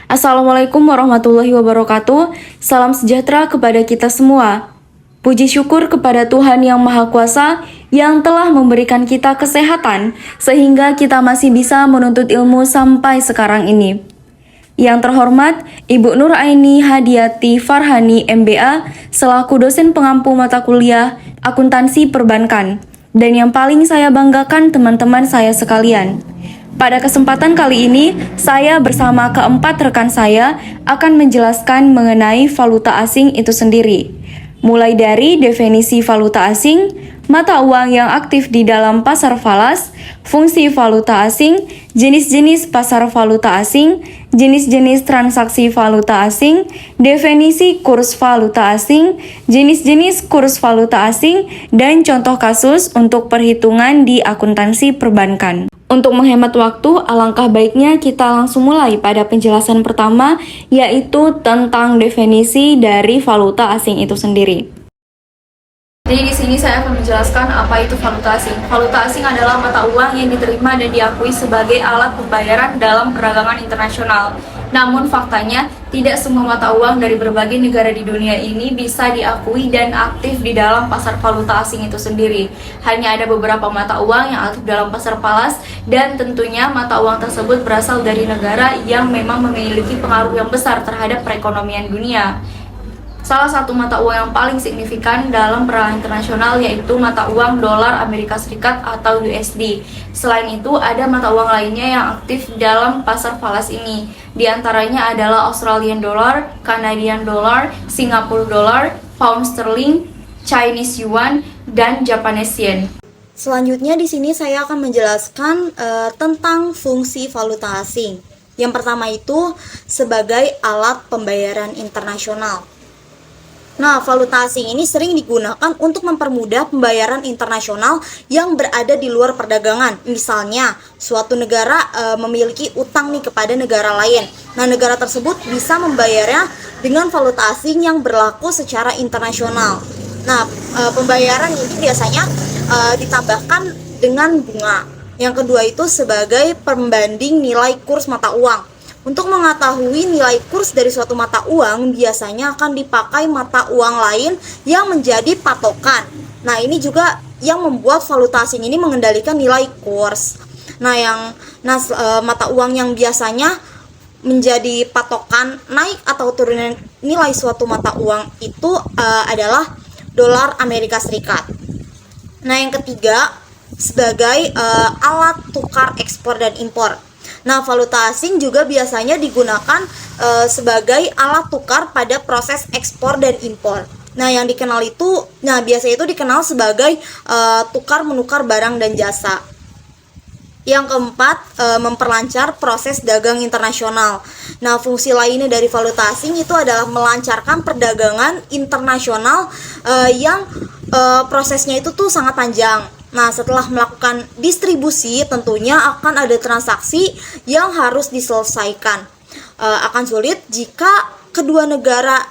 Assalamualaikum warahmatullahi wabarakatuh. Salam sejahtera kepada kita semua. Puji syukur kepada Tuhan Yang Maha Kuasa yang telah memberikan kita kesehatan sehingga kita masih bisa menuntut ilmu sampai sekarang ini. Yang terhormat, Ibu Nur Aini Hadiati Farhani MBA selaku dosen pengampu mata kuliah Akuntansi Perbankan. Dan yang paling saya banggakan teman-teman saya sekalian. Pada kesempatan kali ini, saya bersama keempat rekan saya akan menjelaskan mengenai valuta asing itu sendiri. Mulai dari definisi valuta asing, mata uang yang aktif di dalam pasar falas, fungsi valuta asing, jenis-jenis pasar valuta asing, jenis-jenis transaksi valuta asing, definisi kurs valuta asing, jenis-jenis kurs valuta asing, dan contoh kasus untuk perhitungan di akuntansi perbankan. Untuk menghemat waktu, alangkah baiknya kita langsung mulai pada penjelasan pertama, yaitu tentang definisi dari valuta asing itu sendiri. Jadi di sini saya akan menjelaskan apa itu valuta asing. Valuta asing adalah mata uang yang diterima dan diakui sebagai alat pembayaran dalam perdagangan internasional. Namun faktanya, tidak semua mata uang dari berbagai negara di dunia ini bisa diakui dan aktif di dalam pasar valuta asing itu sendiri. Hanya ada beberapa mata uang yang aktif dalam pasar falas, dan tentunya mata uang tersebut berasal dari negara yang memang memiliki pengaruh yang besar terhadap perekonomian dunia. Salah satu mata uang yang paling signifikan dalam perdagangan internasional yaitu mata uang dolar Amerika Serikat atau USD. Selain itu, ada mata uang lainnya yang aktif dalam pasar falas ini. Di antaranya adalah Australian Dollar, Canadian Dollar, Singapore Dollar, Pound Sterling, Chinese Yuan, dan Japanese Yen. Selanjutnya di sini saya akan menjelaskan tentang fungsi valuta asing. Yang pertama itu sebagai alat pembayaran internasional. Nah, valuta asing ini sering digunakan untuk mempermudah pembayaran internasional yang berada di luar perdagangan. Misalnya, suatu negara memiliki utang nih kepada negara lain. Nah, negara tersebut bisa membayarnya dengan valuta asing yang berlaku secara internasional. Nah, pembayaran ini biasanya ditambahkan dengan bunga. Yang kedua itu sebagai pembanding nilai kurs mata uang. Untuk mengetahui nilai kurs dari suatu mata uang, biasanya akan dipakai mata uang lain yang menjadi patokan. Nah, ini juga yang membuat valuta asing ini mengendalikan nilai kurs. Mata uang yang biasanya menjadi patokan naik atau turunnya nilai suatu mata uang itu adalah dolar Amerika Serikat. Nah, yang ketiga sebagai alat tukar ekspor dan impor. Nah, valuta asing juga biasanya digunakan sebagai alat tukar pada proses ekspor dan impor. Nah, yang dikenal itu, biasanya itu dikenal sebagai tukar menukar barang dan jasa. Yang keempat, memperlancar proses dagang internasional. Nah, fungsi lainnya dari valuta asing itu adalah melancarkan perdagangan internasional yang prosesnya itu tuh sangat panjang. Nah, setelah melakukan distribusi, tentunya akan ada transaksi yang harus diselesaikan. Akan sulit jika kedua negara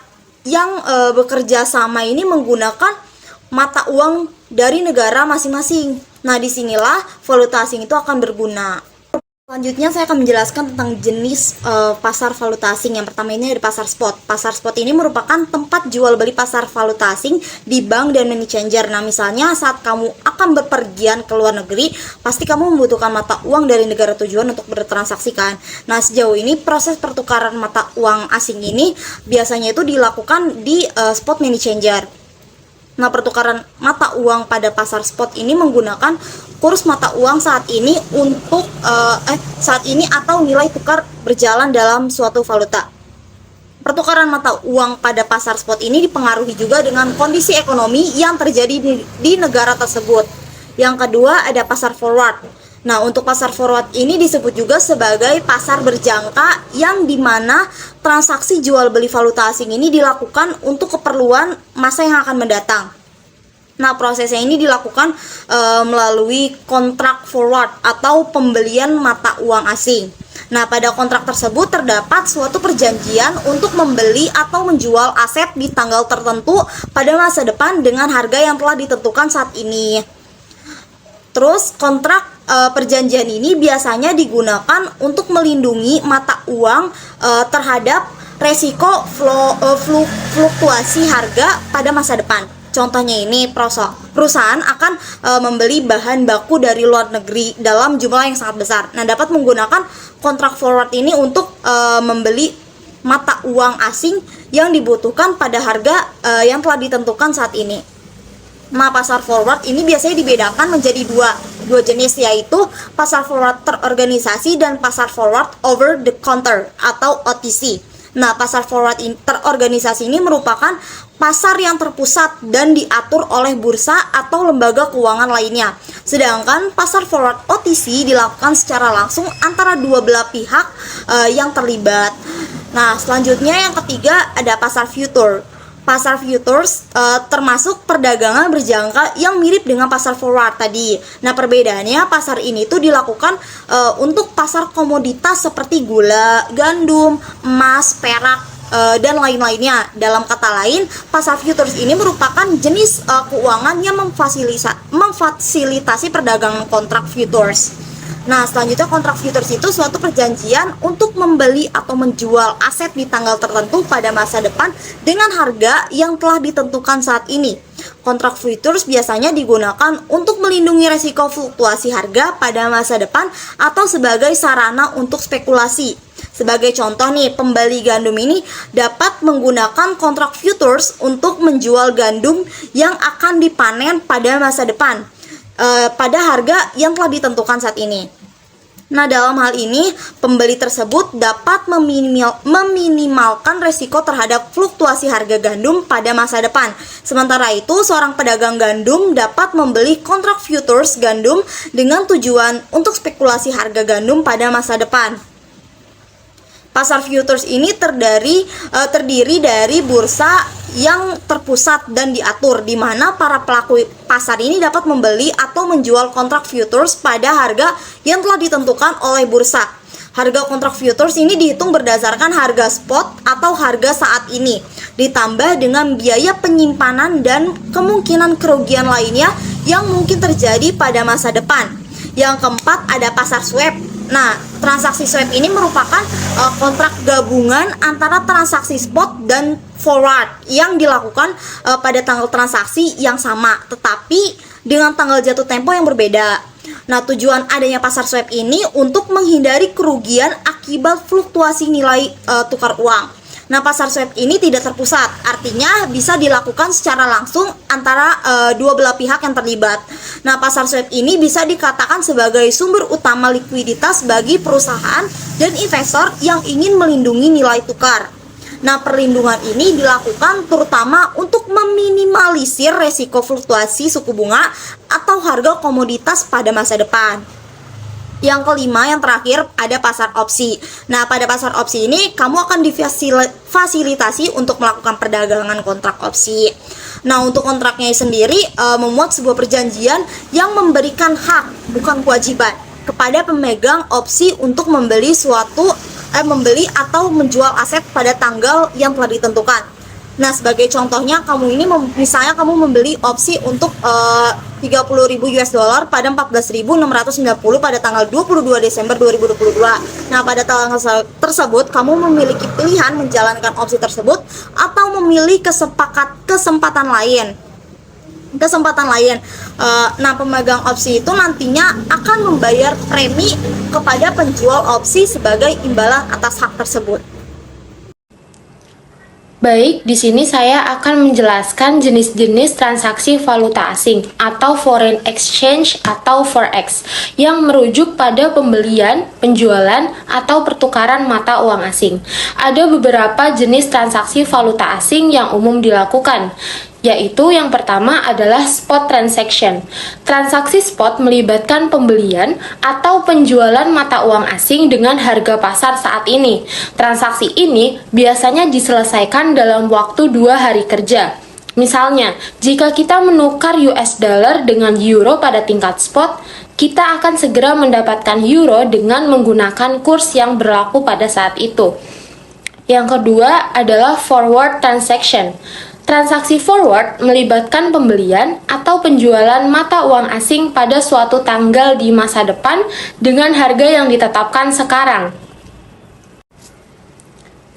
yang bekerja sama ini menggunakan mata uang dari negara masing-masing. Nah, disinilah valuta asing itu akan berguna. Selanjutnya saya akan menjelaskan tentang jenis pasar valuta asing. Yang pertama ini ada pasar spot. Pasar spot ini merupakan tempat jual beli pasar valuta asing di bank dan money changer. Nah, misalnya saat kamu akan berpergian ke luar negeri, pasti kamu membutuhkan mata uang dari negara tujuan untuk bertransaksi kan. Nah, sejauh ini proses pertukaran mata uang asing ini biasanya itu dilakukan di spot money changer. Nah, pertukaran mata uang pada pasar spot ini menggunakan kurs mata uang saat ini atau nilai tukar berjalan dalam suatu valuta. Pertukaran mata uang pada pasar spot ini dipengaruhi juga dengan kondisi ekonomi yang terjadi di negara tersebut. Yang kedua ada pasar forward. Nah, untuk pasar forward ini disebut juga sebagai pasar berjangka yang dimana transaksi jual beli valuta asing ini dilakukan untuk keperluan masa yang akan mendatang. Nah, prosesnya ini dilakukan melalui kontrak forward atau pembelian mata uang asing. Nah, pada kontrak tersebut terdapat suatu perjanjian untuk membeli atau menjual aset di tanggal tertentu pada masa depan dengan harga yang telah ditentukan saat ini. Terus kontrak perjanjian ini biasanya digunakan untuk melindungi mata uang terhadap resiko fluktuasi harga pada masa depan. Contohnya ini, perusahaan akan membeli bahan baku dari luar negeri dalam jumlah yang sangat besar. Nah, dapat menggunakan kontrak forward ini untuk membeli mata uang asing yang dibutuhkan pada harga yang telah ditentukan saat ini. Nah, pasar forward ini biasanya dibedakan menjadi dua jenis, yaitu pasar forward terorganisasi dan pasar forward over the counter atau OTC. Nah, pasar forward terorganisasi ini merupakan pasar yang terpusat dan diatur oleh bursa atau lembaga keuangan lainnya. Sedangkan pasar forward OTC dilakukan secara langsung antara dua belah pihak yang terlibat. Nah, selanjutnya yang ketiga ada pasar future. Pasar futures termasuk perdagangan berjangka yang mirip dengan pasar forward tadi. Nah, perbedaannya pasar ini tuh dilakukan untuk pasar komoditas seperti gula, gandum, emas, perak, dan lain-lainnya. Dalam kata lain, pasar futures ini merupakan jenis keuangan yang memfasilitasi perdagangan kontrak futures. Nah, selanjutnya kontrak futures itu suatu perjanjian untuk membeli atau menjual aset di tanggal tertentu pada masa depan dengan harga yang telah ditentukan saat ini. Kontrak futures biasanya digunakan untuk melindungi resiko fluktuasi harga pada masa depan atau sebagai sarana untuk spekulasi. Sebagai contoh nih, pembeli gandum ini dapat menggunakan kontrak futures untuk menjual gandum yang akan dipanen pada masa depan pada harga yang telah ditentukan saat ini. Nah, dalam hal ini, pembeli tersebut dapat meminimalkan resiko terhadap fluktuasi harga gandum pada masa depan. Sementara itu, seorang pedagang gandum dapat membeli kontrak futures gandum dengan tujuan untuk spekulasi harga gandum pada masa depan. Pasar futures ini terdiri dari bursa yang terpusat dan diatur, di mana para pelaku pasar ini dapat membeli atau menjual kontrak futures pada harga yang telah ditentukan oleh bursa. Harga kontrak futures ini dihitung berdasarkan harga spot atau harga saat ini, ditambah dengan biaya penyimpanan dan kemungkinan kerugian lainnya yang mungkin terjadi pada masa depan. Yang keempat ada pasar swap. Nah, transaksi swap ini merupakan kontrak gabungan antara transaksi spot dan forward yang dilakukan pada tanggal transaksi yang sama, tetapi dengan tanggal jatuh tempo yang berbeda. Nah, tujuan adanya pasar swap ini untuk menghindari kerugian akibat fluktuasi nilai tukar uang. Nah, pasar swap ini tidak terpusat, artinya bisa dilakukan secara langsung antara dua belah pihak yang terlibat. Nah, pasar swap ini bisa dikatakan sebagai sumber utama likuiditas bagi perusahaan dan investor yang ingin melindungi nilai tukar. Nah, perlindungan ini dilakukan terutama untuk meminimalisir resiko fluktuasi suku bunga atau harga komoditas pada masa depan. Yang kelima, yang terakhir, ada pasar opsi. Nah, pada pasar opsi ini, kamu akan difasilitasi untuk melakukan perdagangan kontrak opsi. Nah, untuk kontraknya sendiri, memuat sebuah perjanjian yang memberikan hak, bukan kewajiban, kepada pemegang opsi untuk membeli atau menjual aset pada tanggal yang telah ditentukan. Nah, sebagai contohnya, kamu ini misalnya kamu membeli opsi untuk 30.000 US dollar pada 14.690 pada tanggal 22 Desember 2022. Nah, pada tanggal tersebut kamu memiliki pilihan menjalankan opsi tersebut atau memilih kesempatan lain. Nah, pemegang opsi itu nantinya akan membayar premi kepada penjual opsi sebagai imbalan atas hak tersebut. Baik, di sini saya akan menjelaskan jenis-jenis transaksi valuta asing atau foreign exchange atau forex yang merujuk pada pembelian, penjualan, atau pertukaran mata uang asing. Ada beberapa jenis transaksi valuta asing yang umum dilakukan, yaitu yang pertama adalah spot transaction. Transaksi spot melibatkan pembelian atau penjualan mata uang asing dengan harga pasar saat ini. Transaksi ini biasanya diselesaikan dalam waktu 2 hari kerja. Misalnya, jika kita menukar US dollar dengan euro pada tingkat spot, kita akan segera mendapatkan euro dengan menggunakan kurs yang berlaku pada saat itu. Yang kedua adalah forward transaction. Transaksi forward melibatkan pembelian atau penjualan mata uang asing pada suatu tanggal di masa depan dengan harga yang ditetapkan sekarang.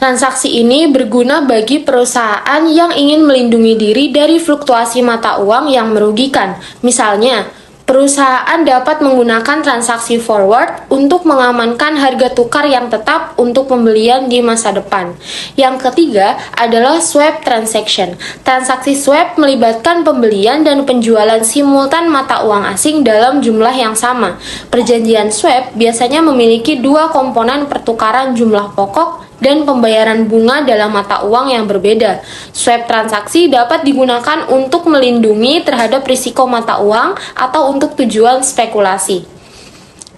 Transaksi ini berguna bagi perusahaan yang ingin melindungi diri dari fluktuasi mata uang yang merugikan. Misalnya, perusahaan dapat menggunakan transaksi forward untuk mengamankan harga tukar yang tetap untuk pembelian di masa depan. Yang ketiga adalah swap transaction. Transaksi swap melibatkan pembelian dan penjualan simultan mata uang asing dalam jumlah yang sama. Perjanjian swap biasanya memiliki dua komponen pertukaran jumlah pokok dan pembayaran bunga dalam mata uang yang berbeda. Swap transaksi dapat digunakan untuk melindungi terhadap risiko mata uang atau untuk tujuan spekulasi.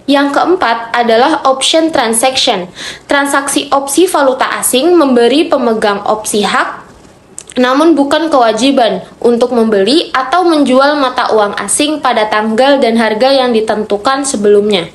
Yang keempat adalah option transaction. Transaksi opsi valuta asing memberi pemegang opsi hak namun bukan kewajiban untuk membeli atau menjual mata uang asing pada tanggal dan harga yang ditentukan sebelumnya.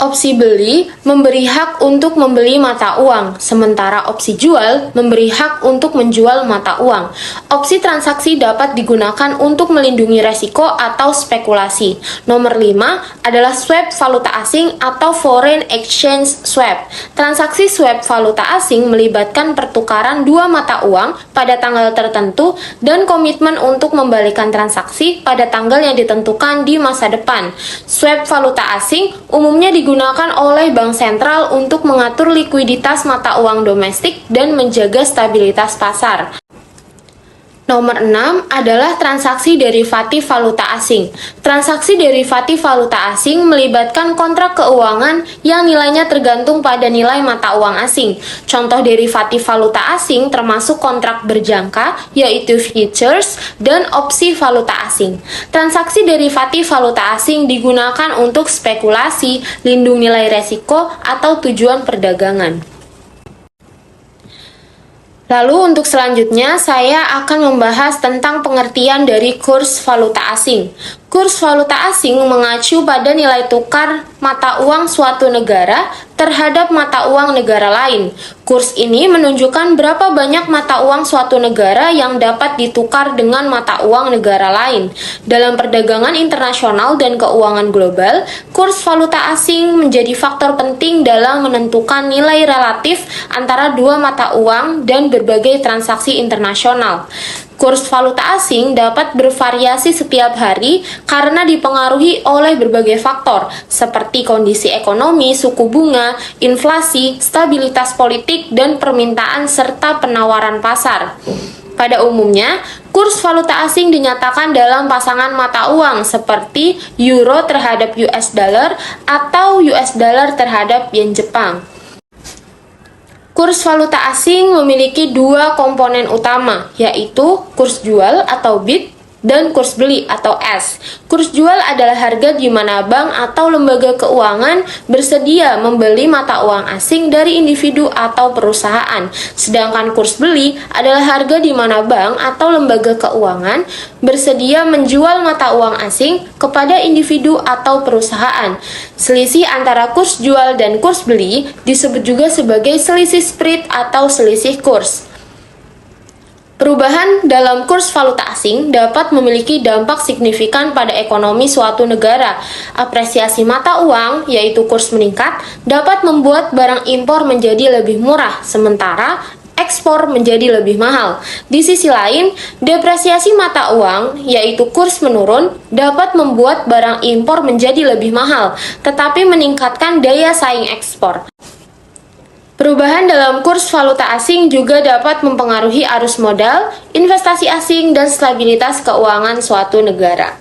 Opsi beli memberi hak untuk membeli mata uang, sementara opsi jual memberi hak untuk menjual mata uang. Opsi transaksi dapat digunakan untuk melindungi resiko atau spekulasi. Nomor 5 adalah swap valuta asing atau foreign exchange swap. Transaksi swap valuta asing melibatkan pertukaran dua mata uang pada tanggal tertentu dan komitmen untuk membalikan transaksi pada tanggal yang ditentukan di masa depan. Swap valuta asing umumnya digunakan oleh bank sentral untuk mengatur likuiditas mata uang domestik dan menjaga stabilitas pasar. Nomor 6 adalah transaksi derivatif valuta asing. Transaksi derivatif valuta asing melibatkan kontrak keuangan yang nilainya tergantung pada nilai mata uang asing. Contoh derivatif valuta asing termasuk kontrak berjangka, yaitu futures, dan opsi valuta asing. Transaksi derivatif valuta asing digunakan untuk spekulasi, lindung nilai resiko, atau tujuan perdagangan. Lalu untuk selanjutnya saya akan membahas tentang pengertian dari kurs valuta asing. Kurs valuta asing mengacu pada nilai tukar mata uang suatu negara terhadap mata uang negara lain. Kurs ini menunjukkan berapa banyak mata uang suatu negara yang dapat ditukar dengan mata uang negara lain. Dalam perdagangan internasional dan keuangan global, kurs valuta asing menjadi faktor penting dalam menentukan nilai relatif antara dua mata uang dan berbagai transaksi internasional. Kurs valuta asing dapat bervariasi setiap hari karena dipengaruhi oleh berbagai faktor seperti kondisi ekonomi, suku bunga, inflasi, stabilitas politik, dan permintaan serta penawaran pasar. Pada umumnya, kurs valuta asing dinyatakan dalam pasangan mata uang seperti euro terhadap US dollar atau US dollar terhadap yen Jepang. Kurs valuta asing memiliki dua komponen utama, yaitu kurs jual atau bid dan kurs beli atau S. Kurs jual adalah harga di mana bank atau lembaga keuangan bersedia membeli mata uang asing dari individu atau perusahaan. Sedangkan kurs beli adalah harga di mana bank atau lembaga keuangan bersedia menjual mata uang asing kepada individu atau perusahaan. Selisih antara kurs jual dan kurs beli disebut juga sebagai selisih spread atau selisih kurs. Perubahan dalam kurs valuta asing dapat memiliki dampak signifikan pada ekonomi suatu negara. Apresiasi mata uang, yaitu kurs meningkat, dapat membuat barang impor menjadi lebih murah, sementara ekspor menjadi lebih mahal. Di sisi lain, depresiasi mata uang, yaitu kurs menurun, dapat membuat barang impor menjadi lebih mahal, tetapi meningkatkan daya saing ekspor. Perubahan dalam kurs valuta asing juga dapat mempengaruhi arus modal, investasi asing, dan stabilitas keuangan suatu negara.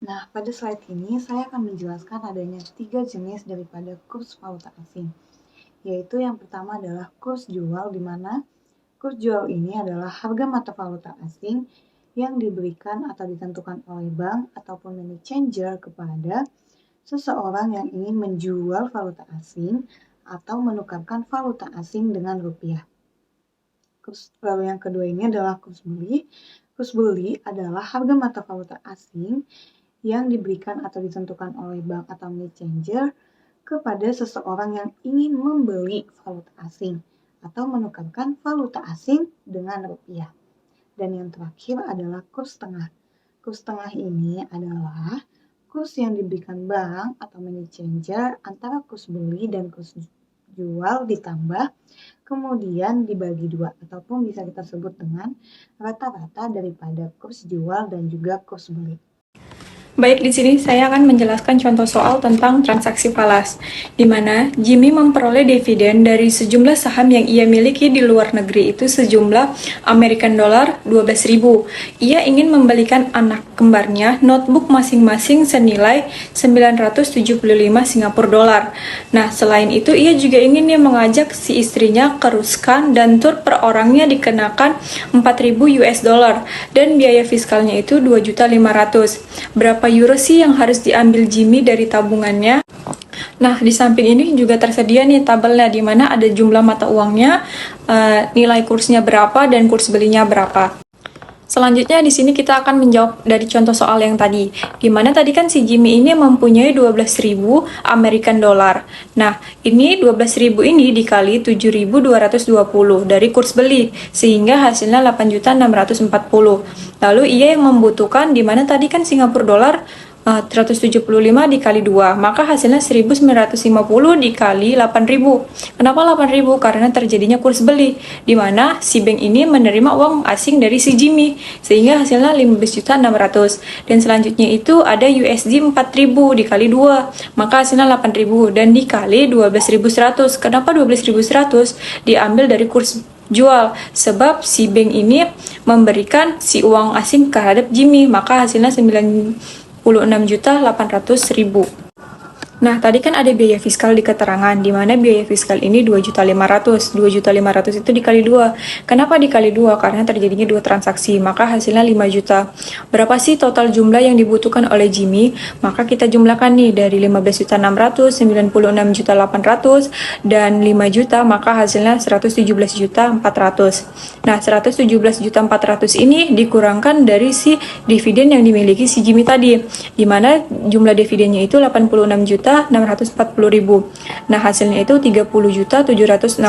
Nah, pada slide ini saya akan menjelaskan adanya 3 jenis daripada kurs valuta asing, yaitu yang pertama adalah kurs jual, di mana kurs jual ini adalah harga mata valuta asing yang diberikan atau ditentukan oleh bank ataupun money changer kepada seseorang yang ingin menjual valuta asing atau menukarkan valuta asing dengan rupiah. Lalu yang kedua ini adalah kurs beli. Kurs beli adalah harga mata valuta asing yang diberikan atau ditentukan oleh bank atau money changer kepada seseorang yang ingin membeli valuta asing. atau menukarkan valuta asing dengan rupiah. Dan yang terakhir adalah kurs tengah. Kurs tengah ini adalah kurs yang diberikan bank atau money changer antara kurs beli dan kurs jual ditambah kemudian dibagi dua ataupun bisa kita sebut dengan rata-rata daripada kurs jual dan juga kurs beli. Baik, di sini saya akan menjelaskan contoh soal tentang transaksi falas, di mana Jimmy memperoleh dividen dari sejumlah saham yang ia miliki di luar negeri itu sejumlah American dollar 12.000. Ia ingin membelikan anak kembarnya notebook masing-masing senilai 975 Singapura dolar. Nah, selain itu ia juga ingin mengajak si istrinya ke Ruskan dan tur per orangnya dikenakan 4.000 US dollar dan biaya fiskalnya itu 2.500.000. Berapa euro sih yang harus diambil Jimmy dari tabungannya? Nah, di samping ini juga tersedia nih tabelnya di mana ada jumlah mata uangnya, nilai kursnya berapa dan kurs belinya berapa. Selanjutnya di sini kita akan menjawab dari contoh soal yang tadi. Di mana tadi kan si Jimmy ini mempunyai 12.000 American dollar. Nah, ini 12.000 ini dikali 7.220 dari kurs beli sehingga hasilnya 8.640. Lalu ia yang membutuhkan di mana tadi kan Singapura dolar 175 dikali 2, maka hasilnya 1950 dikali 8.000. Kenapa 8.000? Karena terjadinya kurs beli, di mana si bank ini menerima uang asing dari si Jimmy, sehingga hasilnya 15.600. Dan selanjutnya itu ada USD 4.000 dikali 2, maka hasilnya 8.000 dan dikali 12.100. Kenapa 12.100? Diambil dari kurs jual, sebab si bank ini memberikan si uang asing terhadap Jimmy, maka hasilnya 96.800.000. Nah, tadi kan ada biaya fiskal di keterangan, di mana biaya fiskal ini 2.500.000. 2.500.000 itu dikali 2. Kenapa dikali 2? Karena terjadinya 2 transaksi, maka hasilnya 5 juta. Berapa sih total jumlah yang dibutuhkan oleh Jimmy? Maka kita jumlahkan nih dari 15.600, 96.800, dan 5 juta, maka hasilnya 117.400. Nah, 117.400 ini dikurangkan dari si dividen yang dimiliki si Jimmy tadi, di mana jumlah dividennya itu 86.640.000. Nah, hasilnya itu 30.760.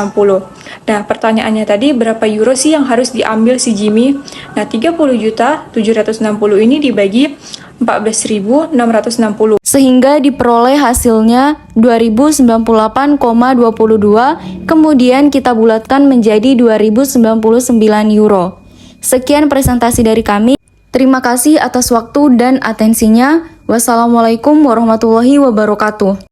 Nah, pertanyaannya tadi berapa euro sih yang harus diambil si Jimmy? Nah, 30.760 ini dibagi 14.660. Sehingga diperoleh hasilnya 2098,22, kemudian kita bulatkan menjadi 2099 euro. Sekian presentasi dari kami. Terima kasih atas waktu dan atensinya. Wassalamualaikum warahmatullahi wabarakatuh.